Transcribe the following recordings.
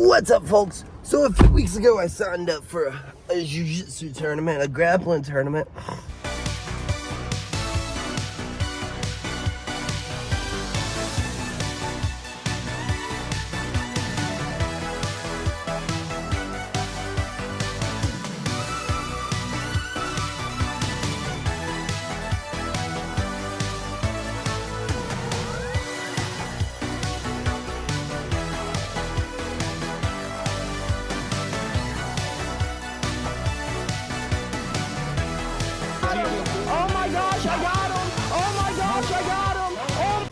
What's up, folks? So a few weeks ago, I signed up for a Jiujitsu tournament, a grappling tournament. Oh my gosh, I got him! Oh my gosh, I got him! Oh.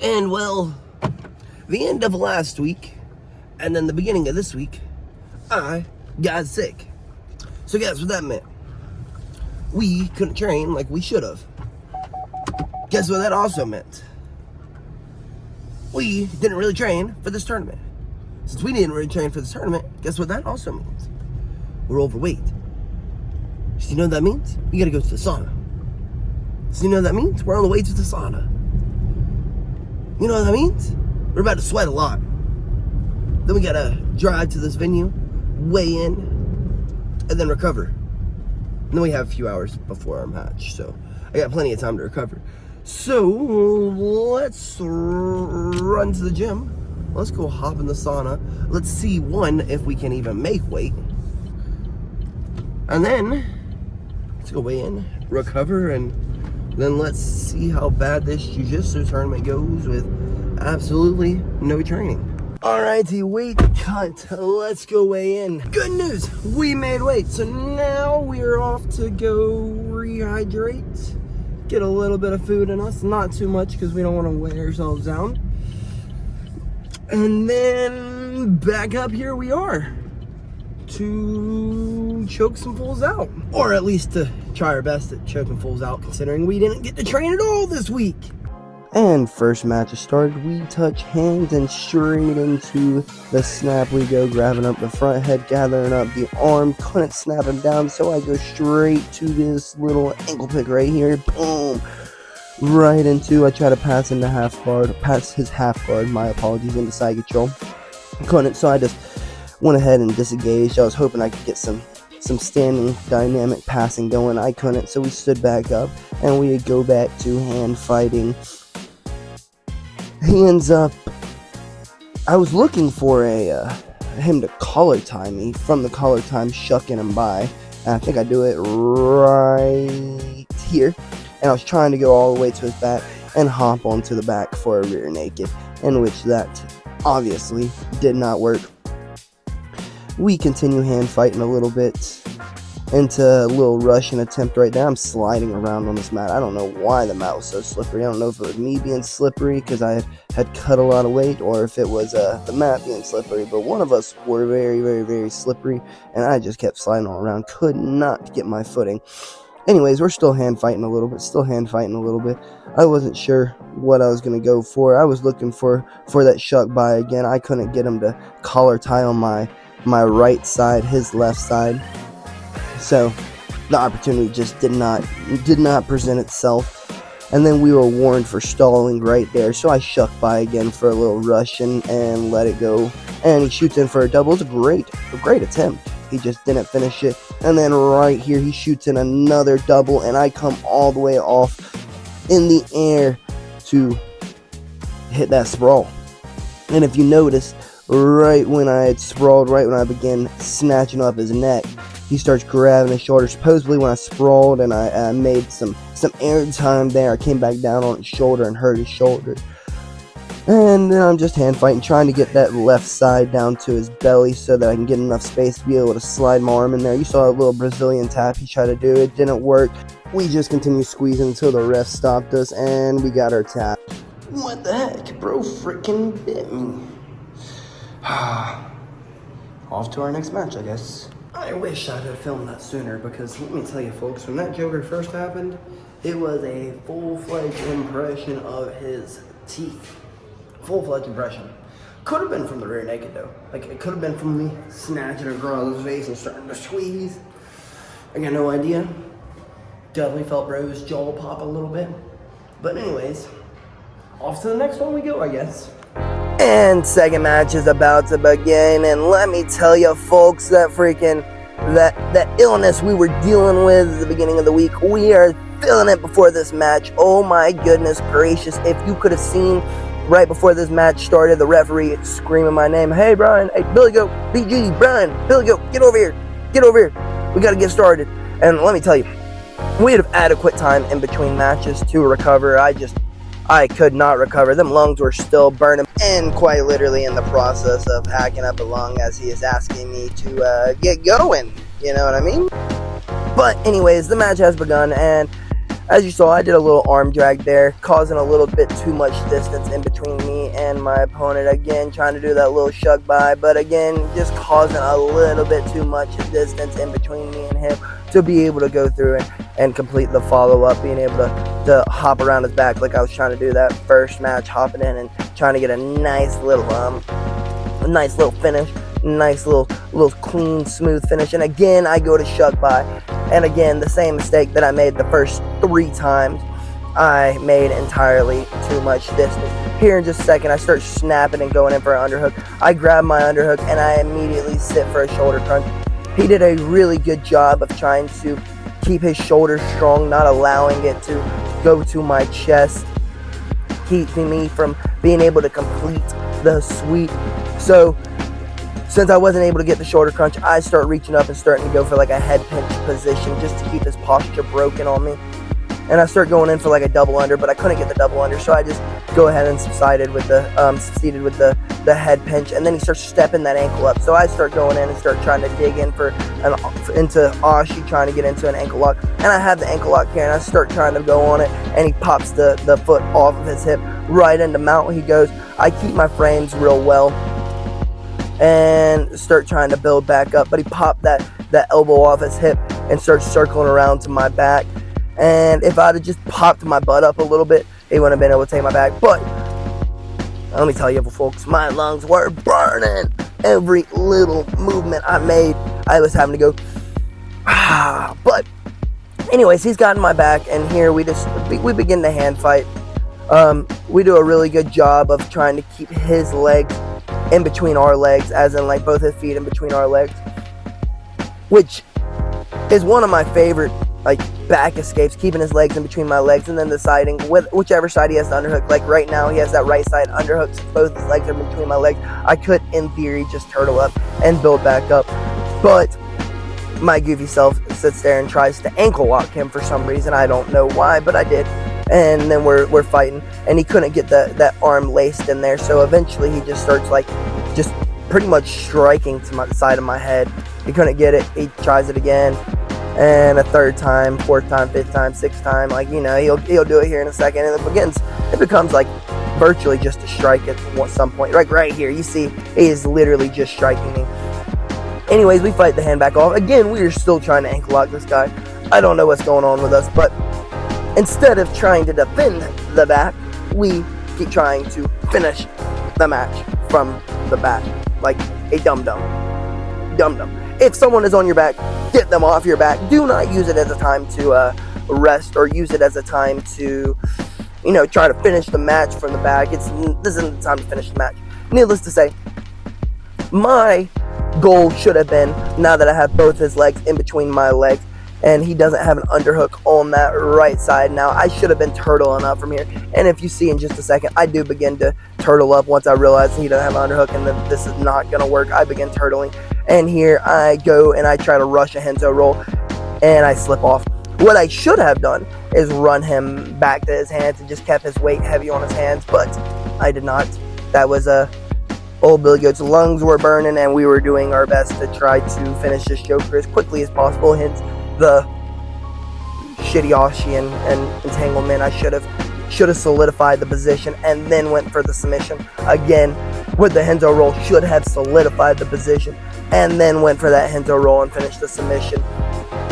And well, the end of last week, and then the beginning of this week, I got sick. So guess what that meant? We couldn't train like we should have. Guess what that also meant? We didn't really train for this tournament. Since we didn't really train for this tournament, guess what that also means? We're overweight. So you know what that means? We gotta go to the sauna. So you know what that means? We're on the way to the sauna. You know what that means? We're about to sweat a lot. Then we gotta drive to this venue, weigh in, and then recover. And then we have a few hours before our match, so I got plenty of time to recover. So let's run to the gym. Let's go hop in the sauna. Let's see, one, if we can even make weight. And then let's go weigh in, recover, and then let's see how bad this Jiu-Jitsu tournament goes with absolutely no training. Alrighty, weight cut. Let's go weigh in. Good news, we made weight. So now we're off to go rehydrate, get a little bit of food in us, not too much because we don't want to weigh ourselves down. And then back up here we are to choke some fools out, or at least to try our best at choking fools out, considering we didn't get to train at all this week. And first match has started. We touch hands and straight into the snap we go, grabbing up the front head, gathering up the arm, couldn't snap him down, so I go straight to this little ankle pick right here, boom, right into, I try to pass into half guard, pass his half guard, my apologies, into side control, couldn't, so I just went ahead and disengaged. I was hoping I could get some standing dynamic passing going. I couldn't, so we stood back up and we go back to hand fighting. Hands up. I was looking for him to collar tie me. From the collar time, shucking him by. And I think I do it right here. And I was trying to go all the way to his back and hop onto the back for a rear naked, in which that obviously did not work. We continue hand fighting a little bit into a little Russian attempt right there. I'm sliding around on this mat. I don't know why the mat was so slippery. I don't know if it was me being slippery because I had cut a lot of weight, or if it was the mat being slippery. But one of us were very, very, very slippery, and I just kept sliding all around. Could not get my footing. Anyways, we're still hand fighting a little bit. I wasn't sure what I was going to go for. I was looking for that shuck by again. I couldn't get him to collar tie on my right side, his left side. So the opportunity just did not present itself. And then we were warned for stalling right there. So I shuck by again for a little Russian and let it go. And he shoots in for a double. It's a great attempt. He just didn't finish it. And then right here he shoots in another double, and I come all the way off in the air to hit that sprawl. And if you notice, right when I had sprawled, right when I began snatching up his neck, he starts grabbing his shoulder. Supposedly when I sprawled and I made some air time there, I came back down on his shoulder and hurt his shoulder. And then I'm just hand fighting, trying to get that left side down to his belly so that I can get enough space to be able to slide my arm in there. You saw a little Brazilian tap he tried to do. It didn't work. We just continued squeezing until the ref stopped us and we got our tap. What the heck? Bro freaking bit me. Off to our next match, I guess. I wish I'd have filmed that sooner, because let me tell you folks, when that Joker first happened, it was a full-fledged impression of his teeth. Full-fledged impression. Could have been from the rear naked though. Like, it could have been from me snatching a girl's face and starting to squeeze. I got no idea. Definitely felt bro's jaw pop a little bit. But anyways, off to the next one we go, I guess. And second match is about to begin, and let me tell you folks, that illness we were dealing with at the beginning of the week, we are feeling it before this match. Oh my goodness gracious, if you could have seen right before this match started, the referee screaming my name, "Hey Brian, hey Billy Goat, BG, Brian, Billy Goat, get over here, we gotta get started." And let me tell you, we had adequate time in between matches to recover. I could not recover. Them lungs were still burning, and quite literally in the process of hacking up a lung as he is asking me to get going. You know what I mean? But anyways, the match has begun, and as you saw, I did a little arm drag there, causing a little bit too much distance in between me and my opponent. Again, trying to do that little shug by, but again, just causing a little bit too much distance in between me and him to be able to go through and complete the follow-up, being able to hop around his back like I was trying to do that first match, hopping in and trying to get a nice little finish, nice little clean, smooth finish. And again, I go to shug by, and again, the same mistake that I made the first 3 times, I made entirely too much distance. Here in just a second, I start snapping and going in for an underhook. I grab my underhook and I immediately sit for a shoulder crunch. He did a really good job of trying to keep his shoulders strong, not allowing it to go to my chest, keeping me from being able to complete the sweep. So since I wasn't able to get the shoulder crunch, I start reaching up and starting to go for like a head pinch position just to keep his posture broken on me. And I start going in for like a double under, but I couldn't get the double under, so I just go ahead and succeeded with the head pinch, and then he starts stepping that ankle up. So I start going in and start trying to dig in into Ashi, trying to get into an ankle lock, and I have the ankle lock here, and I start trying to go on it, and he pops the foot off of his hip right into mount. He goes. I keep my frames real well and start trying to build back up, but he popped that elbow off his hip and starts circling around to my back. And if I'd have just popped my butt up a little bit, he wouldn't have been able to take my back. But let me tell you folks, my lungs were burning. Every little movement I made, I was having to go but anyways, he's gotten my back, and here we begin the hand fight. We do a really good job of trying to keep his legs in between our legs, as in like both his feet in between our legs, which is one of my favorite like back escapes, keeping his legs in between my legs and then deciding whichever side he has to underhook. Like right now he has that right side underhook, so both his legs are between my legs. I could in theory just turtle up and build back up, but my goofy self sits there and tries to ankle lock him for some reason. I don't know why, but I did. And then we're fighting, and he couldn't get that arm laced in there, so eventually he just starts like just pretty much striking to the side of my head. He couldn't get it. He tries it again, and a third time, 4th time, 5th time, 6th time. Like, you know, he'll do it here in a second, and it becomes like virtually just a strike at some point. Like right here, you see he is literally just striking me. Anyways, we fight the hand back off. Again, we are still trying to ankle lock this guy. I don't know what's going on with us, but instead of trying to defend the back, we keep trying to finish the match from the back like a dum-dum. If someone is on your back, get them off your back. Do not use it as a time to rest, or use it as a time to, you know, try to finish the match from the back. This isn't the time to finish the match. Needless to say, my goal should have been, now that I have both his legs in between my legs, and he doesn't have an underhook on that right side. Now, I should have been turtling up from here. And if you see in just a second, I do begin to turtle up once I realize he doesn't have an underhook and that this is not going to work. I begin turtling. And here I go and I try to rush a Henzo roll, and I slip off. What I should have done is run him back to his hands and just kept his weight heavy on his hands, but I did not. That was old Billy Goat's lungs were burning, and we were doing our best to try to finish this Joker as quickly as possible. Hence the shitty Ashi and entanglement. I should have solidified the position and then went for the submission. Again, with the Henzo roll, should have solidified the position and then went for that Henzo roll and finished the submission.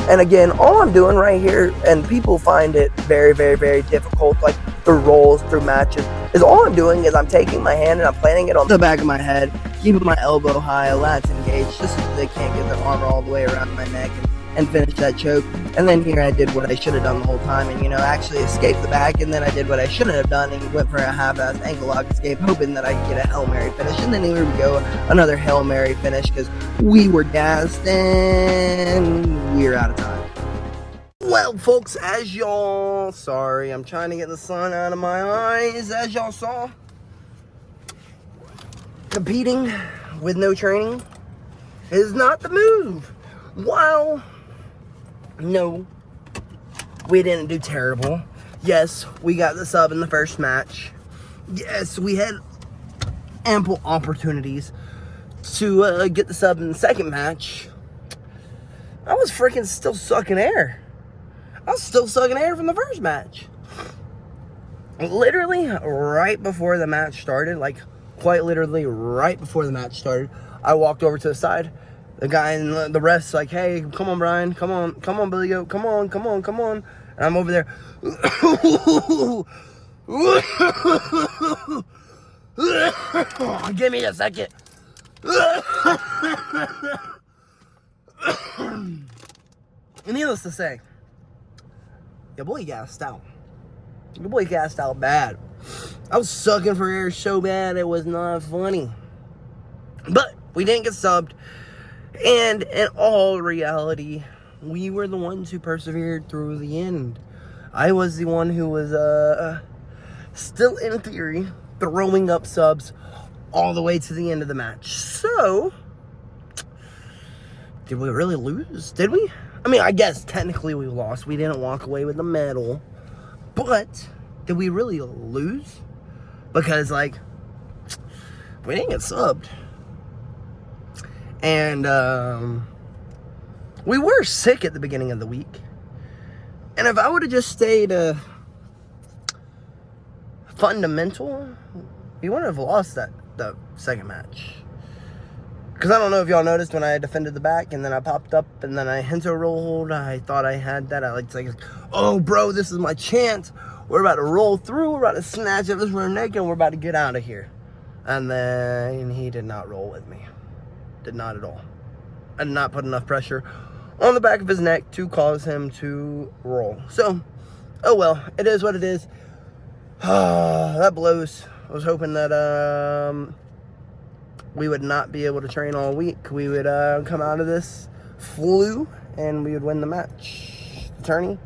And again, all I'm doing right here, and people find it very, very, very difficult, like through rolls, through matches, is all I'm doing is I'm taking my hand and I'm planting it on the back of my head, keeping my elbow high, lats engaged, just so they can't get their arm all the way around my neck and finish that choke. And then here I did what I should have done the whole time and, actually escaped the back. And then I did what I shouldn't have done and went for a half-assed ankle lock escape, hoping that I could get a Hail Mary finish. And then here we go, another Hail Mary finish because we were gassed and we're out of time. Well, folks, as y'all, sorry, I'm trying to get the sun out of my eyes. As y'all saw, competing with no training is not the move. While, no, we didn't do terrible. Yes, we got the sub in the first match. Yes, we had ample opportunities to get the sub in the second match. I was freaking still sucking air. I was still sucking air from the first match. Literally, right before the match started, like, quite literally right before the match started, I walked over to the side. The guy and the ref's like, hey, come on, Brian. Come on, Billy Goat. Come on. And I'm over there. Give me a second. Needless to say, your boy gassed out. Your boy gassed out bad. I was sucking for air so bad it was not funny. But we didn't get subbed. And in all reality, we were the ones who persevered through the end. I was the one who was still in theory throwing up subs all the way to the end of the match. So, did we really lose? Did we? I mean, I guess technically we lost. We didn't walk away with the medal. But, did we really lose? Because, like, we didn't get subbed. And, we were sick at the beginning of the week. And if I would have just stayed, fundamental, we wouldn't have lost the second match. Because I don't know if y'all noticed when I defended the back and then I popped up and then I hento rolled, I thought I had that. I like oh, bro, this is my chance. We're about to roll through. We're about to snatch up this rear neck and we're about to get out of here. And then he did not roll with me. Did not at all. I did not put enough pressure on the back of his neck to cause him to roll. So, oh well, it is what it is. That blows. I was hoping that we would not be able to train all week. We would come out of this flu and we would win the match. The tourney.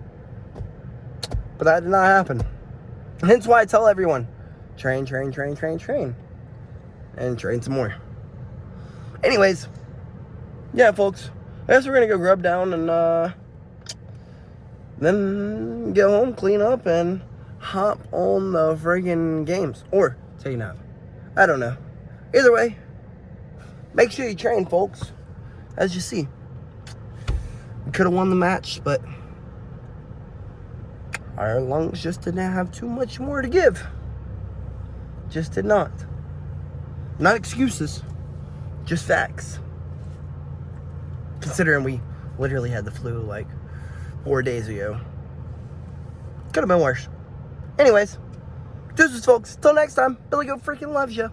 But that did not happen. Hence why I tell everyone, train. And train some more. Anyways, yeah, folks. I guess we're going to go grub down and then get home, clean up, and hop on the friggin' games. Or take a nap. I don't know. Either way, make sure you train, folks. As you see, we could have won the match, but our lungs just didn't have too much more to give. Just did not. Not excuses, just facts. Considering we literally had the flu like 4 days ago. Could have been worse. Anyways, deuces, folks. Till next time, Billy Goat freaking loves you.